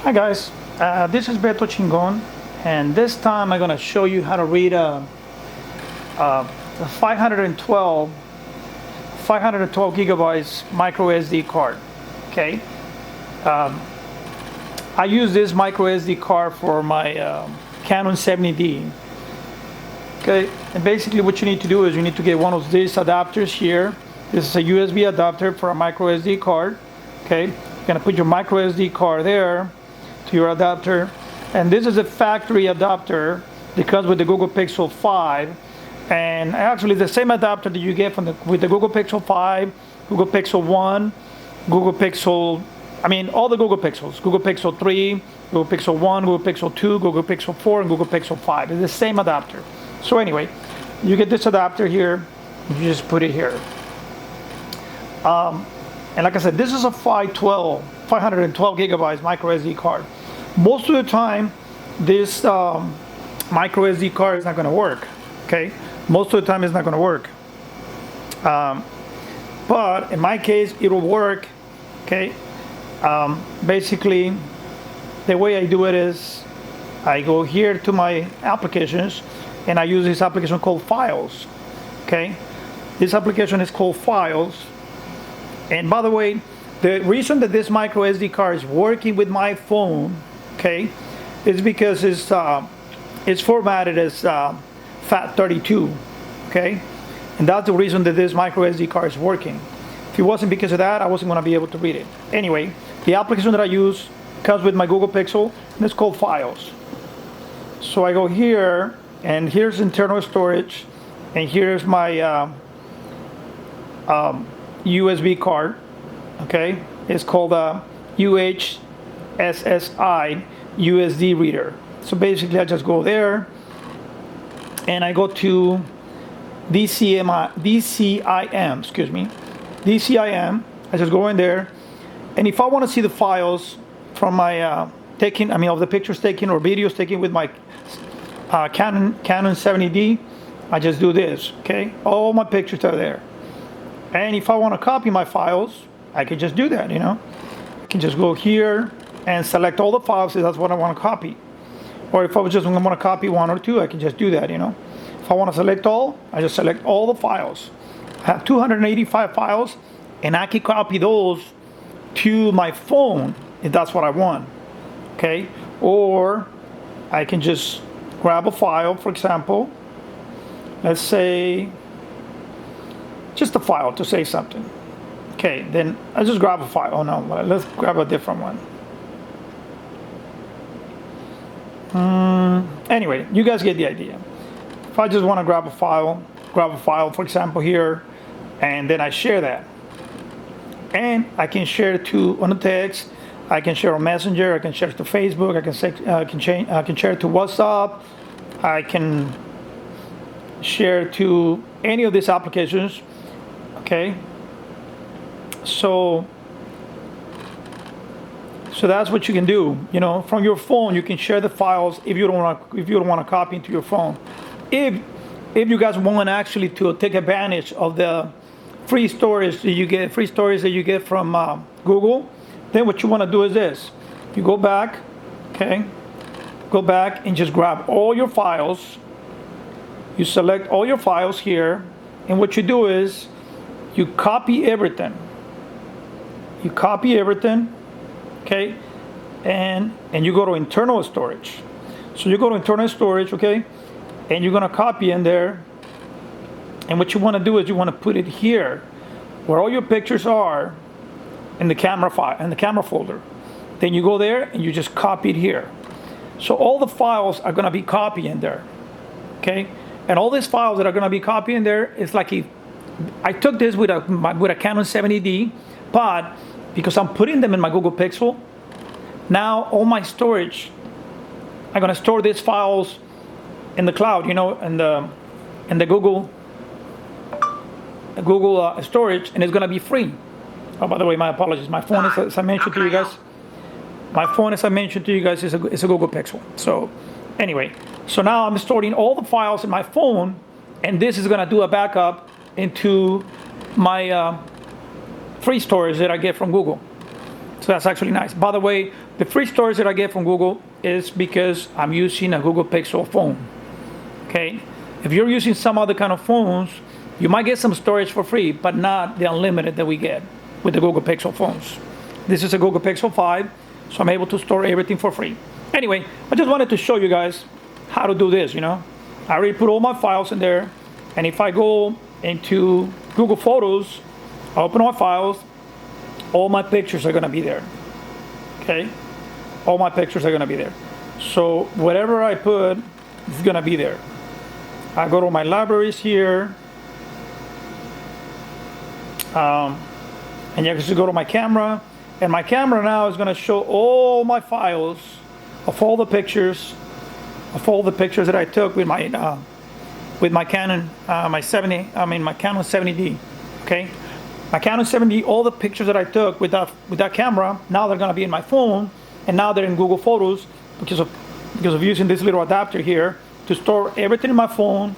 Hi guys, this is Beto Chingon, and this time I'm going to show you how to read a 512 gigabytes micro SD card. Okay, I use this micro SD card for my Canon 70D. Okay, and basically what you need to do is you need to get one of these adapters here. This is a USB adapter for a micro SD card. Okay, you're going to put your micro SD card there to your adapter, and this is a factory adapter because with the Google Pixel 5, and actually the same adapter that you get with the Google Pixel 5, Google Pixel 1, Google Pixel, all the Google Pixels, Google Pixel 3, Google Pixel 1, Google Pixel 2, Google Pixel 4, and Google Pixel 5. It's the same adapter. So anyway, you get this adapter here, you just put it here. And like I said, this is a 512 gigabytes micro SD card. Most of the time, this micro SD card is not going to work. Okay, most of the time it's not going to work. But in my case, it'll work. Okay, basically, the way I do it is, I go here to my applications, and I use this application called Files. Okay, this application is called Files. And by the way, the reason that this micro SD card is working with my phone, okay, is because it's formatted as FAT32, okay, and that's the reason that this micro SD card is working. If it wasn't because of that, I wasn't going to be able to read it. Anyway, the application that I use comes with my Google Pixel, and it's called Files. So I go here, and here's internal storage, and here's my USB card. Okay, it's called a UHSSI USD reader. So basically, I just go there, and I go to DCIM. I just go in there, and if I want to see the files from my of the pictures taken or videos taken with my Canon 70D, I just do this. Okay, all my pictures are there. And if I want to copy my files, I can just do that, I can just go here and select all the files if that's what I want to copy. Or if I was just want to copy one or two, I can just do that, If I want to select all, I just select all the files. I have 285 files, and I can copy those to my phone if that's what I want, okay? Or I can just grab a file, for example, let's say, just a file to say something. Okay, then I just grab a file. Oh no, let's grab a different one. Anyway, you guys get the idea. If I just want to grab a file, for example, here, and then I share that. And I can share it on a text, I can share on Messenger, I can share it to Facebook, I can share it to WhatsApp, I can share it to any of these applications. Okay, so that's what you can do. From your phone, you can share the files if you don't want to copy into your phone. If you guys want actually to take advantage of the free storage that you get from Google, then what you want to do is this: you go back, okay, and just grab all your files. You select all your files here, and what you do is you copy everything. Okay, and you go to internal storage. So you go to internal storage, okay, and you're gonna copy in there. And what you want to do is you want to put it here, where all your pictures are, in the camera file, in the camera folder. Then you go there and you just copy it here. So all the files are gonna be copied in there, okay. And all these files that are gonna be copied in there, it's like if I took this with a Canon 70D, but because I'm putting them in my Google Pixel, now all my storage, I'm gonna store these files in the cloud, in the Google storage, and it's gonna be free. Oh, by the way, my apologies. My phone, as I mentioned to you guys, is a Google Pixel. So anyway, so now I'm storing all the files in my phone, and this is gonna do a backup into my free storage that I get from Google. So that's actually nice. By the way, the free storage that I get from Google is because I'm using a Google Pixel phone. Okay? If you're using some other kind of phones, you might get some storage for free, but not the unlimited that we get with the Google Pixel phones. This is a Google Pixel 5, so I'm able to store everything for free. Anyway, I just wanted to show you guys how to do this, I already put all my files in there, and if I go into Google Photos, I open my files, all my pictures are gonna be there, okay? All my pictures are gonna be there. So whatever I put is gonna be there. I go to my libraries here, and you can just go to my camera, and my camera now is gonna show all my files of all the pictures, that I took with my Canon, my Canon 70D, okay? My Canon 70D, all the pictures that I took with that camera, now they're gonna be in my phone, and now they're in Google Photos because of using this little adapter here to store everything in my phone.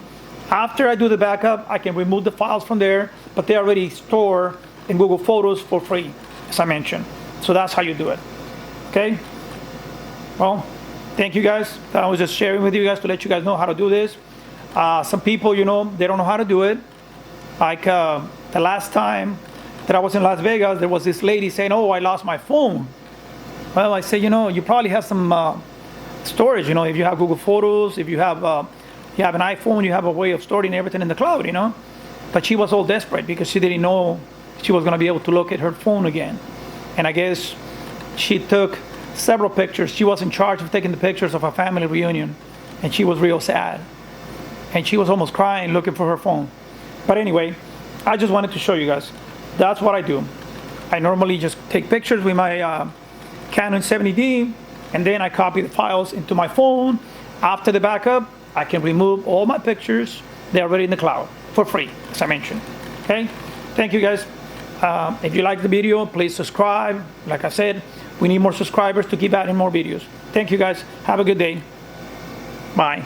After I do the backup, I can remove the files from there, but they already store in Google Photos for free, as I mentioned. So that's how you do it, okay? Well, thank you guys. I was just sharing with you guys to let you guys know how to do this. Some people, they don't know how to do it. Like the last time that I was in Las Vegas, there was this lady saying, "Oh, I lost my phone." Well, I said, you probably have some storage. If you have Google Photos, if you have an iPhone, you have a way of storing everything in the cloud. But she was all desperate because she didn't know she was going to be able to look at her phone again. And I guess she took several pictures. She was in charge of taking the pictures of a family reunion, and she was real sad. And she was almost crying looking for her phone. But anyway, I just wanted to show you guys. That's what I do. I normally just take pictures with my Canon 70D, and then I copy the files into my phone. After the backup, I can remove all my pictures. They're already in the cloud for free, as I mentioned. Okay? Thank you guys. If you like the video, please subscribe. Like I said, we need more subscribers to keep adding more videos. Thank you guys. Have a good day. Bye.